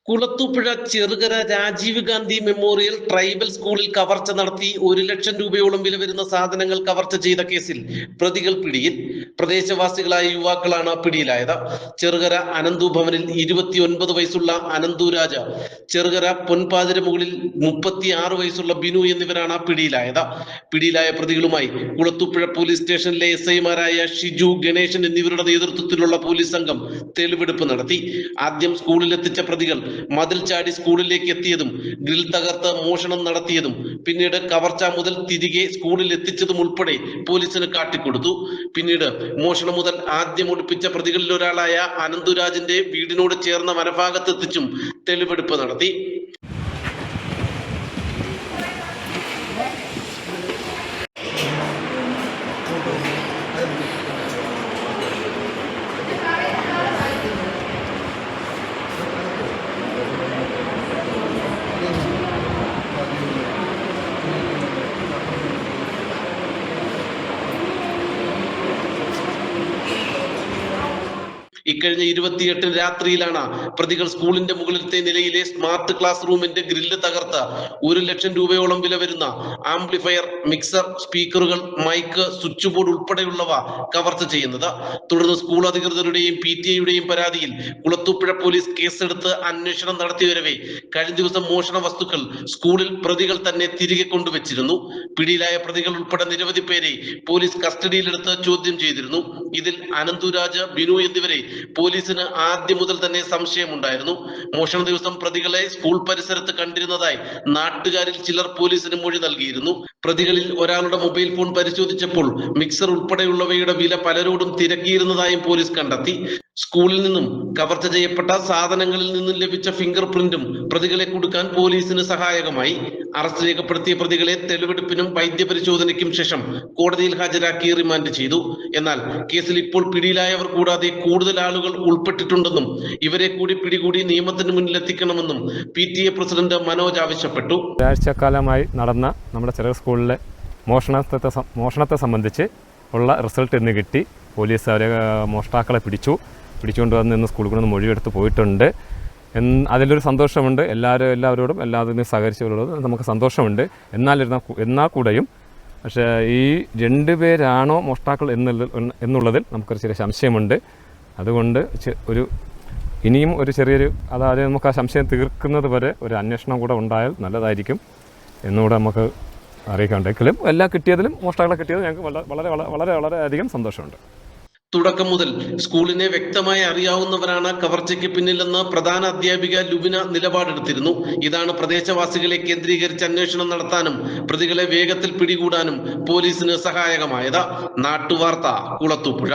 Kulathupuzha Cherukara Rajeev Gandhi memorial tribal സ്കൂളിൽ കവർച്ച നടത്തി 1 ലക്ഷം രൂപയോളം വില വരുന്ന സാധനങ്ങൾ കവർച്ച ചെയ്ത കേസിൽ പ്രതികൾ പിടിയിൽ. പ്രദേശവാസികളായ യുവാക്കളാണ് പിടിയിലായത്. ചെറുകര അനന്തു ഭവനിൽ 29 വയസ്സുള്ള അനന്തു രാജ, ചെറുകര പൊൻപാതിര മുകളിൽ 36 വയസ്സുള്ള ബിനു എന്നിവരാണ് പിടിയിലായത്. പിടിയിലായ പ്രതികളുമായി കുളത്തൂപ്പുഴ പോലീസ് സ്റ്റേഷനിലെ SI-മാരായ ഷിജു, ഗണേശൻ എന്നിവരുടെ നേതൃത്വത്തിലുള്ള പോലീസ് സംഘം തെളിവെടുപ്പ് നടത്തി. ആദ്യം സ്കൂളിലെത്തിച്ച പ്രതികൾ മതിൽ ചാടി സ്കൂളിലേക്ക് എത്തിയതും ഗ്രിൽ തകർത്ത് മോഷണം നടത്തിയതും പിന്നീട് കവർച്ച മുതൽ തിരികെ സ്കൂളിൽ എത്തിച്ചതും ഉൾപ്പെടെ പോലീസിന് കാട്ടിക്കൊടുത്തു. പിന്നീട് മോഷണം മുതൽ ആദ്യം ഒളിപ്പിച്ച പ്രതികളിൽ ഒരാളായ അനന്തുരാജിന്റെ വീടിനോട് ചേർന്ന വനഭാഗത്തെത്തിച്ചും തെളിവെടുപ്പ് നടത്തി. ഇക്കഴിഞ്ഞ 28 രാത്രിയിലാണ് പ്രതികൾ സ്കൂളിന്റെ മുകളിലത്തെ നിലയിലെ സ്മാർട്ട് ക്ലാസ് റൂമിന്റെ ഗ്രില്ല് തകർത്ത് 1 ലക്ഷം രൂപയോളം വില വരുന്ന ആംപ്ലിഫയർ, മിക്സർ, സ്പീക്കറുകൾ, മൈക്ക്, സ്വിച്ച് ബോർഡ് ഉൾപ്പെടെയുള്ളവ കവർച്ച ചെയ്യുന്നത്. തുടർന്ന് സ്കൂൾ അധികൃതരുടെയും PTA-യുടെയും പരാതിയിൽ കുളത്തൂപ്പുഴ പോലീസ് കേസെടുത്ത് അന്വേഷണം നടത്തിവരവേ കഴിഞ്ഞ ദിവസം മോഷണ വസ്തുക്കൾ സ്കൂളിൽ പ്രതികൾ തന്നെ തിരികെ കൊണ്ടുവച്ചിരുന്നു. പിടിയിലായ പ്രതികൾ ഉൾപ്പെടെ നിരവധി പേരെ പോലീസ് കസ്റ്റഡിയിലെടുത്ത് ചോദ്യം ചെയ്തിരുന്നു. ഇതിൽ അനന്തുരാജ്, ബിനു എന്നിവരെ പോലീസിന് ആദ്യം മുതൽ തന്നെ സംശയമുണ്ടായിരുന്നു. മോഷണ ദിവസം പ്രതികളെ സ്കൂൾ പരിസരത്ത് കണ്ടിരുന്നതായി നാട്ടുകാരിൽ ചിലർ പോലീസിന് മൊഴി നൽകിയിരുന്നു. പ്രതികളിൽ ഒരാളുടെ മൊബൈൽ ഫോൺ പരിശോധിച്ചപ്പോൾ മിക്സർ ഉൾപ്പെടെയുള്ളവയുടെ വില പലരോടും തിരക്കിയിരുന്നതായും പോലീസ് കണ്ടെത്തി. സ്കൂളിൽ നിന്നും കവർച്ച ചെയ്യപ്പെട്ട സാധനങ്ങളിൽ നിന്നും ലഭിച്ച ഫിംഗർ പ്രിന്റും പ്രതികളെ കുടുക്കാൻ പോലീസിന് സഹായകമായി. അറസ്റ്റ് രേഖപ്പെടുത്തിയ പ്രതികളെ തെളിവെടുപ്പിനും വൈദ്യപരിശോധനയ്ക്കും ശേഷം കോടതിയിൽ ഹാജരാക്കി റിമാൻഡ് ചെയ്തു. എന്നാൽ കേസിൽ ഇപ്പോൾ പിടിയിലായവർ കൂടാതെ കൂടുതൽ ആളുകൾ ഉൾപ്പെട്ടിട്ടുണ്ടെന്നും ഇവരെ കൂടി പിടികൂടി നിയമത്തിന് മുന്നിൽ എത്തിക്കണമെന്നും PTA പ്രസിഡന്റ് മനോജ് ആവശ്യപ്പെട്ടു. ഒരാഴ്ചക്കാലമായി നടന്ന നമ്മുടെ ചെറിയ സ്കൂളിലെ മോഷണത്തെ സംബന്ധിച്ച് ഉള്ള റിസൾട്ട് ഇന്ന് കിട്ടി. പോലീസ് അവരെ മോഷ്ടാക്കളെ പിടിച്ചുകൊണ്ട് വന്ന് ഇന്ന് സ്കൂളിൽ കൊണ്ട് മൊഴിയെടുത്ത് പോയിട്ടുണ്ട്. അതിലൊരു സന്തോഷമുണ്ട്. എല്ലാവരോടും സഹകരിച്ചവരോടും നമുക്ക് സന്തോഷമുണ്ട്. എന്നാൽ കൂടെയും പക്ഷേ ഈ 2 പേരാണോ മോഷ്ടാക്കൾ എന്നുള്ളതിൽ നമുക്കൊരു ചെറിയ സംശയമുണ്ട്. അതുകൊണ്ട് ഇനിയും ഒരു ചെറിയൊരു അതായത് നമുക്ക് ആ സംശയം തീർക്കുന്നത് വരെ ഒരു അന്വേഷണം കൂടെ ഉണ്ടായാൽ നല്ലതായിരിക്കും എന്നുകൂടെ നമുക്ക് അറിയിക്കാണ്ടെങ്കിലും എല്ലാം കിട്ടിയതിലും മോഷ്ടാക്കളെ കിട്ടിയതിൽ ഞങ്ങൾക്ക് വളരെ വളരെ വളരെ അധികം സന്തോഷമുണ്ട്. തുടക്കം മുതൽ സ്കൂളിനെ വ്യക്തമായി അറിയാവുന്നവരാണ് കവർച്ചയ്ക്ക് പിന്നിലെന്ന് പ്രധാന അധ്യാപിക ലുബിന നിലപാടെടുത്തിരുന്നു. ഇതാണ് പ്രദേശവാസികളെ കേന്ദ്രീകരിച്ച് അന്വേഷണം നടത്താനും പ്രതികളെ വേഗത്തിൽ പിടികൂടാനും പോലീസിന് സഹായകമായത്. നാട്ടുവാർത്ത, കുളത്തൂപ്പുഴ.